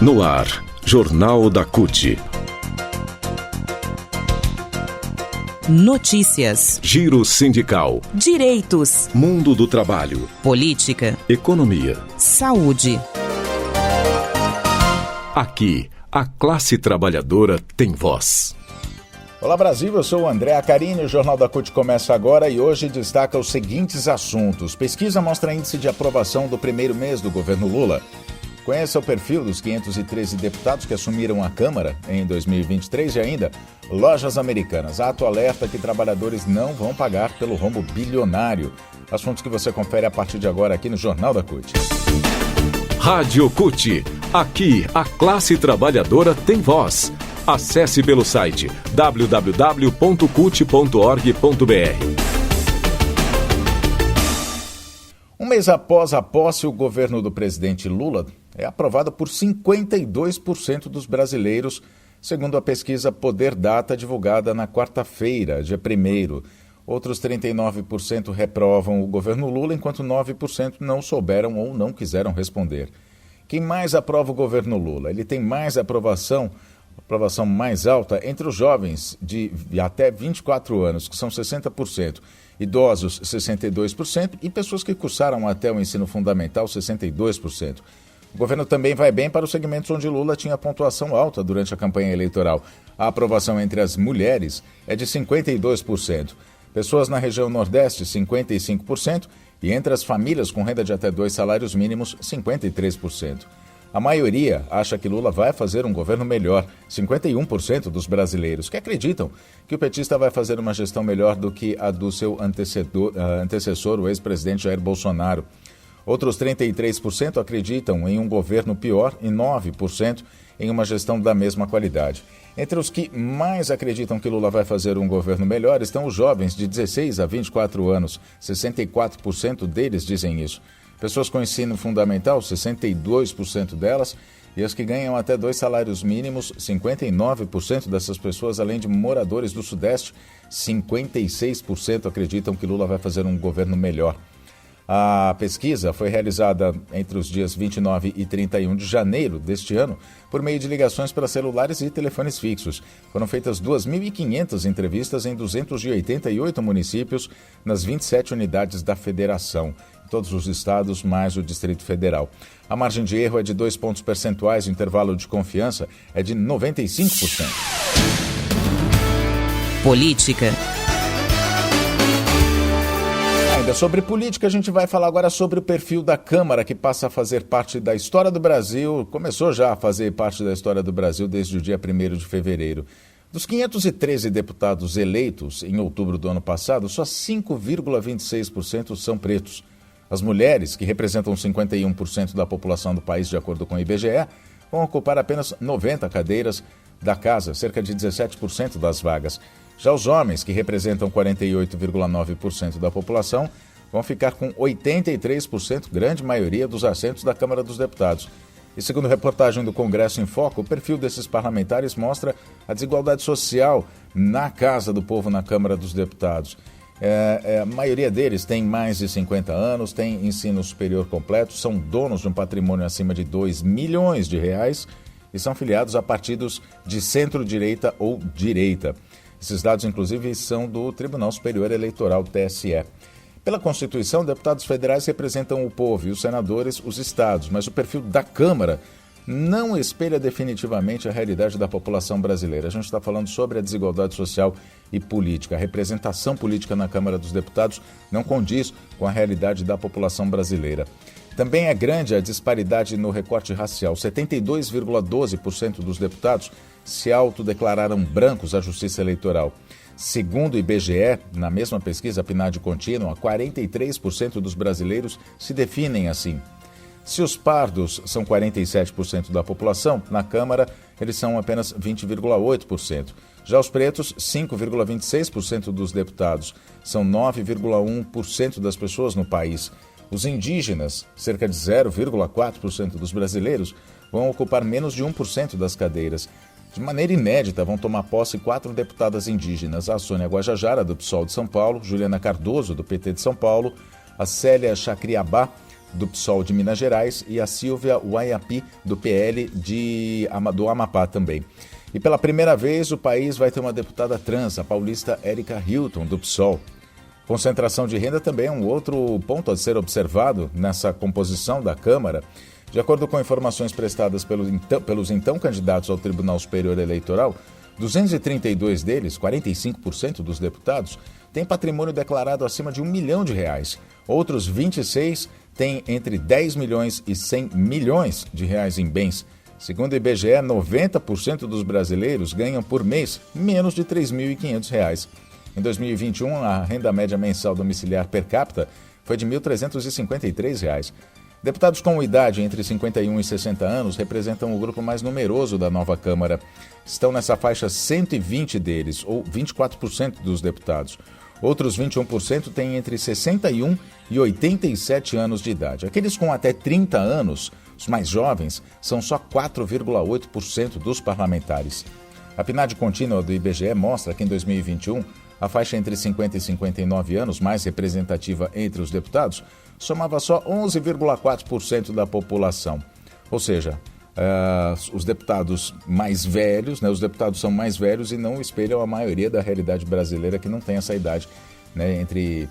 No ar, Jornal da CUT. Notícias, Giro sindical, direitos, mundo do trabalho, política, economia, saúde. Aqui, a classe trabalhadora tem voz. Olá Brasil, eu sou o André Acarini, o Jornal da CUT começa agora e hoje destaca os seguintes assuntos. Pesquisa mostra índice de aprovação do primeiro mês do governo Lula. Conheça o perfil dos 513 deputados que assumiram a Câmara em 2023 e ainda, lojas americanas. Ato alerta que trabalhadores não vão pagar pelo rombo bilionário. Assuntos que você confere a partir de agora aqui no Jornal da CUT. Rádio CUT. Aqui, a classe trabalhadora tem voz. Acesse pelo site www.cut.org.br. Um mês após a posse, o governo do presidente Lula é aprovado por 52% dos brasileiros, segundo a pesquisa Poder Data, divulgada na quarta-feira, dia 1º. Outros 39% reprovam o governo Lula, enquanto 9% não souberam ou não quiseram responder. Quem mais aprova o governo Lula? Ele tem mais aprovação mais alta entre os jovens de até 24 anos, que são 60%, idosos 62% e pessoas que cursaram até o ensino fundamental 62%. O governo também vai bem para os segmentos onde Lula tinha pontuação alta durante a campanha eleitoral. A aprovação entre as mulheres é de 52%, pessoas na região Nordeste 55% e entre as famílias com renda de até 2 salários mínimos 53%. A maioria acha que Lula vai fazer um governo melhor, 51% dos brasileiros, que acreditam que o petista vai fazer uma gestão melhor do que a do seu antecessor, o ex-presidente Jair Bolsonaro. Outros 33% acreditam em um governo pior e 9% em uma gestão da mesma qualidade. Entre os que mais acreditam que Lula vai fazer um governo melhor estão os jovens de 16 a 24 anos, 64% deles dizem isso. Pessoas com ensino fundamental, 62% delas, e as que ganham até 2 salários mínimos, 59% dessas pessoas, além de moradores do Sudeste, 56% acreditam que Lula vai fazer um governo melhor. A pesquisa foi realizada entre os dias 29 e 31 de janeiro deste ano, por meio de ligações para celulares e telefones fixos. Foram feitas 2.500 entrevistas em 288 municípios, nas 27 unidades da federação. Todos os estados, mais o Distrito Federal. A margem de erro é de 2 pontos percentuais, o intervalo de confiança é de 95%. Política. Ainda sobre política, a gente vai falar agora sobre o perfil da Câmara, que passa a fazer parte da história do Brasil, começou já a fazer parte da história do Brasil desde o dia 1º de fevereiro. Dos 513 deputados eleitos em outubro do ano passado, só 5,26% são pretos. As mulheres, que representam 51% da população do país, de acordo com o IBGE, vão ocupar apenas 90 cadeiras da casa, cerca de 17% das vagas. Já os homens, que representam 48,9% da população, vão ficar com 83%, grande maioria dos assentos da Câmara dos Deputados. E segundo reportagem do Congresso em Foco, o perfil desses parlamentares mostra a desigualdade social na Casa do Povo, na Câmara dos Deputados. A maioria deles tem mais de 50 anos, tem ensino superior completo, são donos de um patrimônio acima de 2 milhões de reais e são filiados a partidos de centro-direita ou direita. Esses dados, inclusive, são do Tribunal Superior Eleitoral, TSE. Pela Constituição, deputados federais representam o povo e os senadores os estados, mas o perfil da Câmara não espelha definitivamente a realidade da população brasileira. A gente está falando sobre a desigualdade social e política. A representação política na Câmara dos Deputados não condiz com a realidade da população brasileira. Também é grande a disparidade no recorte racial. 72,12% dos deputados se autodeclararam brancos à Justiça Eleitoral. Segundo o IBGE, na mesma pesquisa PNAD contínua, 43% dos brasileiros se definem assim. Se os pardos são 47% da população, na Câmara eles são apenas 20,8%. Já os pretos, 5,26% dos deputados, são 9,1% das pessoas no país. Os indígenas, cerca de 0,4% dos brasileiros, vão ocupar menos de 1% das cadeiras. De maneira inédita, vão tomar posse 4 deputadas indígenas: a Sônia Guajajara, do PSOL de São Paulo, Juliana Cardoso, do PT de São Paulo, a Célia Chacriabá, do PSOL de Minas Gerais, e a Silvia Waiapi, do PL do Amapá também. E pela primeira vez o país vai ter uma deputada trans, a paulista Érica Hilton, do PSOL. Concentração de renda também é um outro ponto a ser observado nessa composição da Câmara. De acordo com informações prestadas pelos então candidatos ao Tribunal Superior Eleitoral, 232 deles, 45% dos deputados, têm patrimônio declarado acima de R$1 milhão. Outros 26 têm entre 10 milhões e 100 milhões de reais em bens. Segundo o IBGE, 90% dos brasileiros ganham por mês menos de R$ 3.500. Em 2021, a renda média mensal domiciliar per capita foi de R$ 1.353. Deputados com idade entre 51 e 60 anos representam o grupo mais numeroso da nova Câmara. Estão nessa faixa 120 deles, ou 24% dos deputados. Outros 21% têm entre 61 e 87 anos de idade. Aqueles com até 30 anos, os mais jovens, são só 4,8% dos parlamentares. A PNAD contínua do IBGE mostra que em 2021, a faixa entre 50 e 59 anos, mais representativa entre os deputados, somava só 11,4% da população. Ou seja, os deputados mais velhos, os deputados são mais velhos e não espelham a maioria da realidade brasileira que não tem essa idade, entre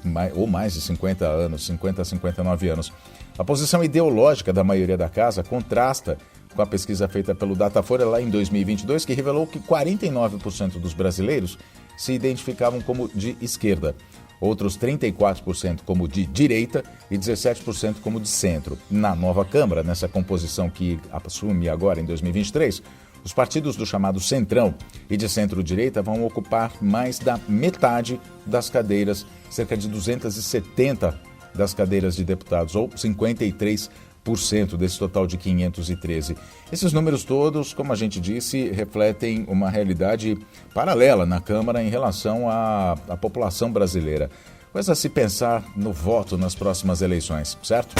mais de 50 anos, 50 a 59 anos. A posição ideológica da maioria da casa contrasta com a pesquisa feita pelo Datafolha lá em 2022, que revelou que 49% dos brasileiros se identificavam como de esquerda, outros 34% como de direita e 17% como de centro. Na nova Câmara, nessa composição que assume agora em 2023, os partidos do chamado Centrão e de centro-direita vão ocupar mais da metade das cadeiras, cerca de 270 das cadeiras de deputados, ou 53% desse total de 513. Esses números todos, como a gente disse, refletem uma realidade paralela na Câmara em relação à população brasileira. Coisa a se pensar no voto nas próximas eleições, certo?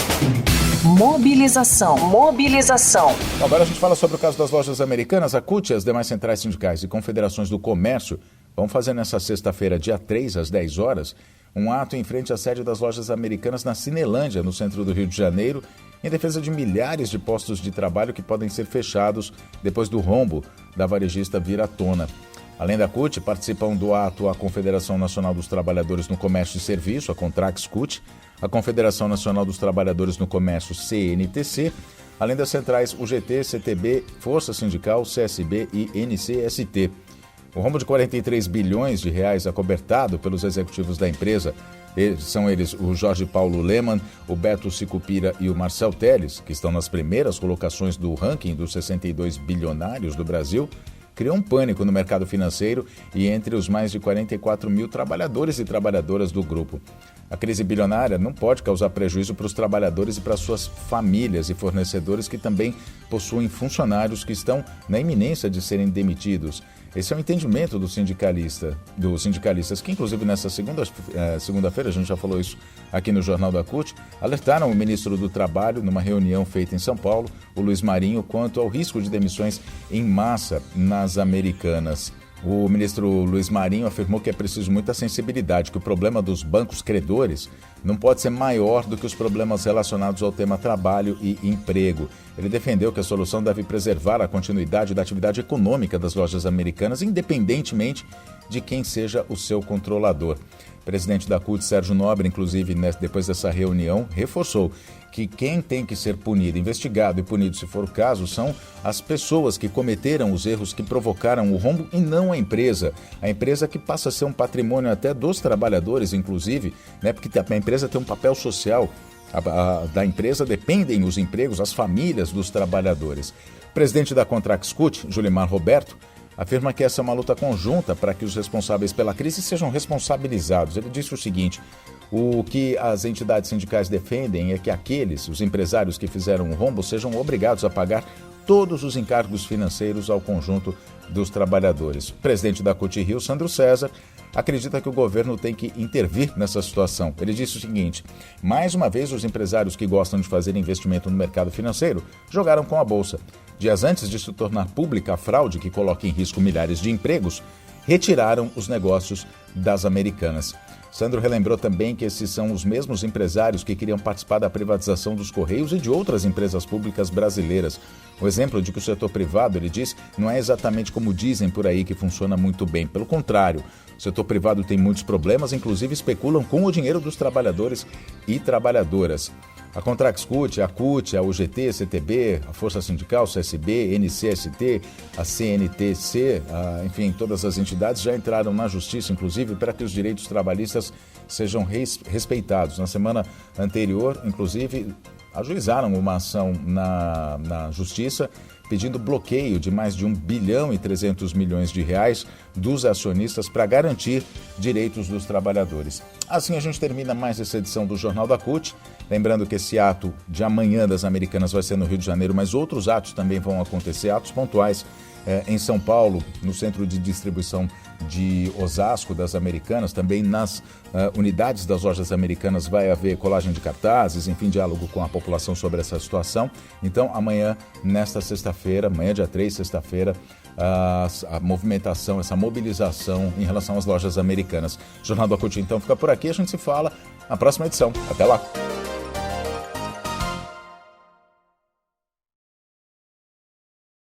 Mobilização. Agora a gente fala sobre o caso das lojas americanas. A CUT e as demais centrais sindicais e confederações do comércio vão fazer nesta sexta-feira, dia 3, às 10 horas, um ato em frente à sede das lojas americanas na Cinelândia, no centro do Rio de Janeiro, em defesa de milhares de postos de trabalho que podem ser fechados depois do rombo da varejista vir à tona. Além da CUT, participam do ato a Confederação Nacional dos Trabalhadores no Comércio e Serviço, a Contrax-CUT, a Confederação Nacional dos Trabalhadores no Comércio, CNTC, além das centrais UGT, CTB, Força Sindical, CSB e NCST. O rombo de 43 bilhões de reais acobertado pelos executivos da empresa, são eles o Jorge Paulo Lemann, o Beto Sicupira e o Marcel Telles, que estão nas primeiras colocações do ranking dos 62 bilionários do Brasil, criou um pânico no mercado financeiro e entre os mais de 44 mil trabalhadores e trabalhadoras do grupo. A crise bilionária não pode causar prejuízo para os trabalhadores e para suas famílias e fornecedores que também possuem funcionários que estão na iminência de serem demitidos. Esse é o entendimento dos sindicalistas, que inclusive nessa segunda-feira, a gente já falou isso aqui no Jornal da CUT, alertaram o ministro do Trabalho numa reunião feita em São Paulo, o Luiz Marinho, quanto ao risco de demissões em massa nas Americanas. O ministro Luiz Marinho afirmou que é preciso muita sensibilidade, que o problema dos bancos credores não pode ser maior do que os problemas relacionados ao tema trabalho e emprego. Ele defendeu que a solução deve preservar a continuidade da atividade econômica das lojas americanas, independentemente de quem seja o seu controlador. O presidente da CUT, Sérgio Nobre, inclusive, depois dessa reunião, reforçou que quem tem que ser punido, investigado e punido, se for o caso, são as pessoas que cometeram os erros que provocaram o rombo e não a empresa. A empresa que passa a ser um patrimônio até dos trabalhadores, inclusive, porque a empresa tem um papel social. Da empresa dependem os empregos, as famílias dos trabalhadores. O presidente da Contrax-CUT, Julimar Roberto, afirma que essa é uma luta conjunta para que os responsáveis pela crise sejam responsabilizados. Ele disse o seguinte: o que as entidades sindicais defendem é que os empresários que fizeram o rombo, sejam obrigados a pagar todos os encargos financeiros ao conjunto dos trabalhadores. O presidente da CUT Rio, Sandro César, acredita que o governo tem que intervir nessa situação. Ele disse o seguinte: mais uma vez, os empresários que gostam de fazer investimento no mercado financeiro jogaram com a Bolsa. Dias antes de se tornar pública a fraude que coloca em risco milhares de empregos, retiraram os negócios das Americanas. Sandro relembrou também que esses são os mesmos empresários que queriam participar da privatização dos Correios e de outras empresas públicas brasileiras. O exemplo de que o setor privado, ele diz, não é exatamente como dizem por aí que funciona muito bem. Pelo contrário, o setor privado tem muitos problemas, inclusive especulam com o dinheiro dos trabalhadores e trabalhadoras. A Contrax CUT, a CUT, a UGT, a CTB, a Força Sindical, CSB, NCST, a CNTC, enfim, todas as entidades já entraram na justiça, inclusive, para que os direitos trabalhistas sejam respeitados. Na semana anterior, inclusive, ajuizaram uma ação na justiça pedindo bloqueio de mais de 1 bilhão e 300 milhões de reais dos acionistas para garantir direitos dos trabalhadores. Assim a gente termina mais essa edição do Jornal da CUT. Lembrando que esse ato de amanhã das Americanas vai ser no Rio de Janeiro, mas outros atos também vão acontecer, atos pontuais em São Paulo, no centro de distribuição de Osasco das Americanas, também nas unidades das lojas Americanas vai haver colagem de cartazes, enfim, diálogo com a população sobre essa situação. Então, amanhã, nesta sexta-feira, amanhã dia 3, sexta-feira, a movimentação, essa mobilização em relação às lojas Americanas. O Jornal da CUT, então, fica por aqui, a gente se fala na próxima edição. Até lá!